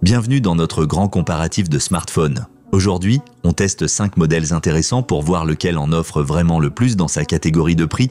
Bienvenue dans notre grand comparatif de smartphones. Aujourd'hui, on teste 5 modèles intéressants pour voir lequel en offre vraiment le plus dans sa catégorie de prix.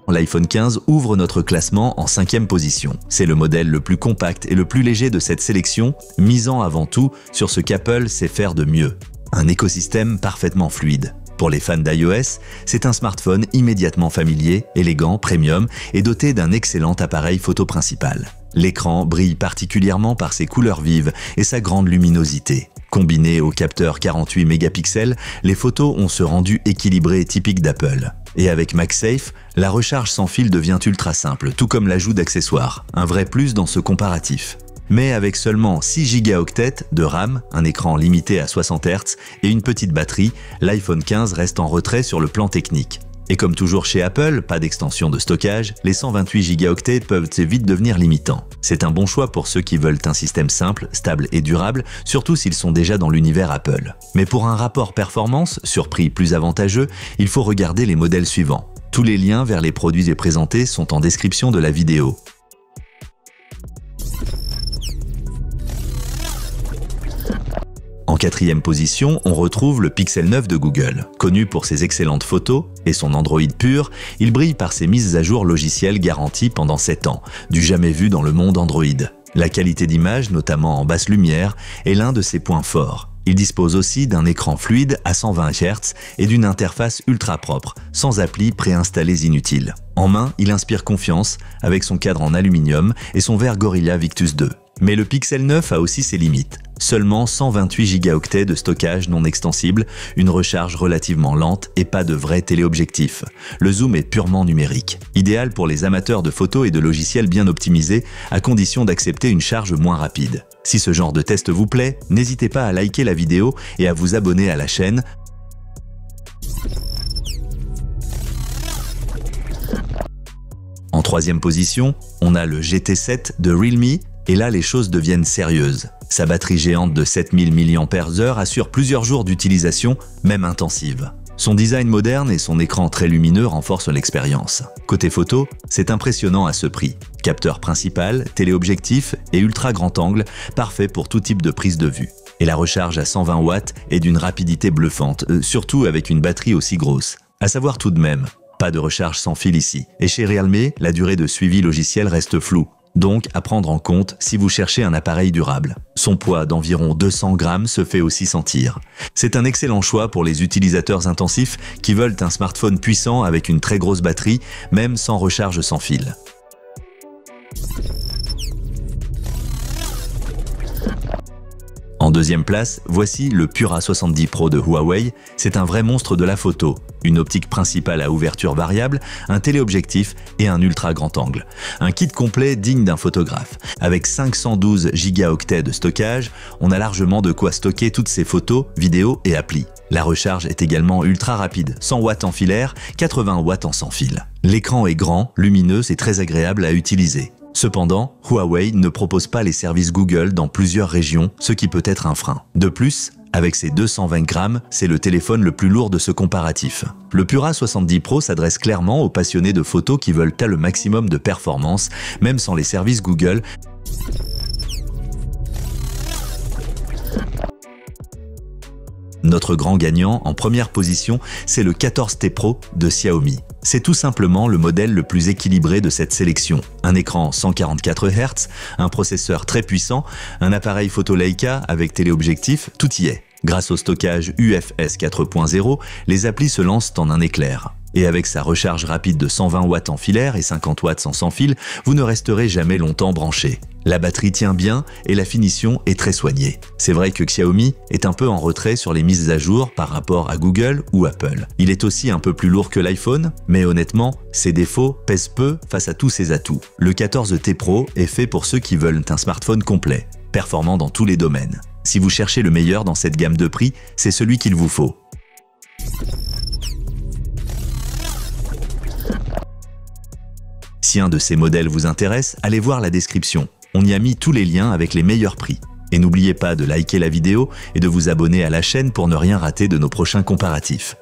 L'iPhone 15 ouvre notre classement en 5e position. C'est le modèle le plus compact et le plus léger de cette sélection, misant avant tout sur ce qu'Apple sait faire de mieux. Un écosystème parfaitement fluide. Pour les fans d'iOS, c'est un smartphone immédiatement familier, élégant, premium et doté d'un excellent appareil photo principal. L'écran brille particulièrement par ses couleurs vives et sa grande luminosité. Combiné au capteur 48 mégapixels, les photos ont ce rendu équilibré typique d'Apple. Et avec MagSafe, la recharge sans fil devient ultra simple, tout comme l'ajout d'accessoires, un vrai plus dans ce comparatif. Mais avec seulement 6 Go de RAM, un écran limité à 60 Hz et une petite batterie, l'iPhone 15 reste en retrait sur le plan technique. Et comme toujours chez Apple, pas d'extension de stockage, les 128 Go peuvent vite devenir limitants. C'est un bon choix pour ceux qui veulent un système simple, stable et durable, surtout s'ils sont déjà dans l'univers Apple. Mais pour un rapport performance sur prix plus avantageux, il faut regarder les modèles suivants. Tous les liens vers les produits présentés sont en description de la vidéo. En 4e position, on retrouve le Pixel 9 de Google. Connu pour ses excellentes photos et son Android pur, il brille par ses mises à jour logicielles garanties pendant 7 ans, du jamais vu dans le monde Android. La qualité d'image, notamment en basse lumière, est l'un de ses points forts. Il dispose aussi d'un écran fluide à 120 Hz et d'une interface ultra propre, sans applis préinstallées inutiles. En main, il inspire confiance avec son cadre en aluminium et son verre Gorilla Victus 2. Mais le Pixel 9 a aussi ses limites. Seulement 128 Go de stockage non extensible, une recharge relativement lente et pas de vrai téléobjectif. Le zoom est purement numérique. Idéal pour les amateurs de photos et de logiciels bien optimisés, à condition d'accepter une charge moins rapide. Si ce genre de test vous plaît, n'hésitez pas à liker la vidéo et à vous abonner à la chaîne. En 3e position, on a le GT7 de Realme. Et là, les choses deviennent sérieuses. Sa batterie géante de 7000 mAh assure plusieurs jours d'utilisation, même intensive. Son design moderne et son écran très lumineux renforcent l'expérience. Côté photo, c'est impressionnant à ce prix. Capteur principal, téléobjectif et ultra grand angle, parfait pour tout type de prise de vue. Et la recharge à 120 watts est d'une rapidité bluffante, surtout avec une batterie aussi grosse. À savoir tout de même, pas de recharge sans fil ici. Et chez Realme, la durée de suivi logiciel reste floue. Donc à prendre en compte si vous cherchez un appareil durable. Son poids d'environ 200 grammes se fait aussi sentir. C'est un excellent choix pour les utilisateurs intensifs qui veulent un smartphone puissant avec une très grosse batterie, même sans recharge sans fil. En 2e place, voici le Pura 70 Pro de Huawei. C'est un vrai monstre de la photo. Une optique principale à ouverture variable, un téléobjectif et un ultra grand angle. Un kit complet digne d'un photographe. Avec 512 Go de stockage, on a largement de quoi stocker toutes ces photos, vidéos et applis. La recharge est également ultra rapide, 100 watts en filaire, 80 watts en sans fil. L'écran est grand, lumineux et très agréable à utiliser. Cependant, Huawei ne propose pas les services Google dans plusieurs régions, ce qui peut être un frein. De plus, avec ses 220 grammes, c'est le téléphone le plus lourd de ce comparatif. Le Pura 70 Pro s'adresse clairement aux passionnés de photos qui veulent le maximum de performance, même sans les services Google. Notre grand gagnant, en première position, c'est le 14T Pro de Xiaomi. C'est tout simplement le modèle le plus équilibré de cette sélection. Un écran 144 Hz, un processeur très puissant, un appareil photo Leica avec téléobjectif, tout y est. Grâce au stockage UFS 4.0, les applis se lancent en un éclair. Et avec sa recharge rapide de 120 watts en filaire et 50 watts sans fil, vous ne resterez jamais longtemps branché. La batterie tient bien et la finition est très soignée. C'est vrai que Xiaomi est un peu en retrait sur les mises à jour par rapport à Google ou Apple. Il est aussi un peu plus lourd que l'iPhone, mais honnêtement, ses défauts pèsent peu face à tous ses atouts. Le 14T Pro est fait pour ceux qui veulent un smartphone complet, performant dans tous les domaines. Si vous cherchez le meilleur dans cette gamme de prix, c'est celui qu'il vous faut. Si un de ces modèles vous intéresse, allez voir la description. On y a mis tous les liens avec les meilleurs prix. Et n'oubliez pas de liker la vidéo et de vous abonner à la chaîne pour ne rien rater de nos prochains comparatifs.